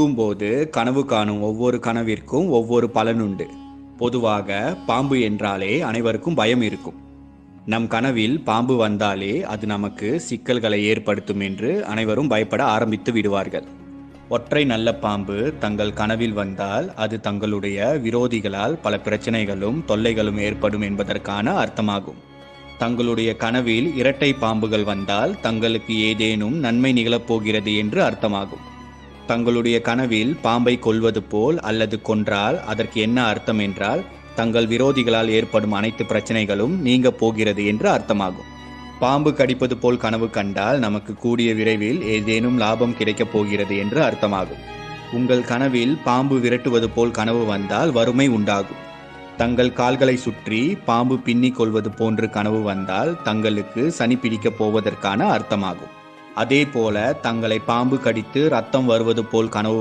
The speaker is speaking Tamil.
தூங்கும்போது கனவு காணும் ஒவ்வொரு கனவிற்கும் ஒவ்வொரு பலனுண்டு. பொதுவாக பாம்பு என்றாலே அனைவருக்கும் பயம் இருக்கும். நம் கனவில் பாம்பு வந்தாலே அது நமக்கு சிக்கல்களை ஏற்படுத்தும் என்று அனைவரும் பயப்பட ஆரம்பித்து விடுவார்கள். ஒற்றை நல்ல பாம்பு தங்கள் கனவில் வந்தால் அது தங்களுடைய விரோதிகளால் பல பிரச்சனைகளும் தொல்லைகளும் ஏற்படும் என்பதற்கான அர்த்தமாகும். தங்களுடைய கனவில் இரட்டை பாம்புகள் வந்தால் தங்களுக்கு ஏதேனும் நன்மை நிகழப்போகிறது என்று அர்த்தமாகும். தங்களுடைய கனவில் பாம்பை கொல்வது போல் அல்லது கொன்றால் அதற்கு என்ன அர்த்தம் என்றால் தங்கள் விரோதிகளால் ஏற்படும் அனைத்து பிரச்சனைகளும் நீங்க போகிறது என்று அர்த்தமாகும். பாம்பு கடிப்பது போல் கனவு கண்டால் நமக்கு கூடிய விரைவில் ஏதேனும் லாபம் கிடைக்கப் போகிறது என்று அர்த்தமாகும். உங்கள் கனவில் பாம்பு விரட்டுவது போல் கனவு வந்தால் வறுமை உண்டாகும். தங்கள் கால்களை சுற்றி பாம்பு பின்னிக் கொள்வது போன்று கனவு வந்தால் தங்களுக்கு சனி பிடிக்கப் போவதற்கான அர்த்தமாகும். அதே போல தங்களை பாம்பு கடித்து ரத்தம் வருவது போல் கனவு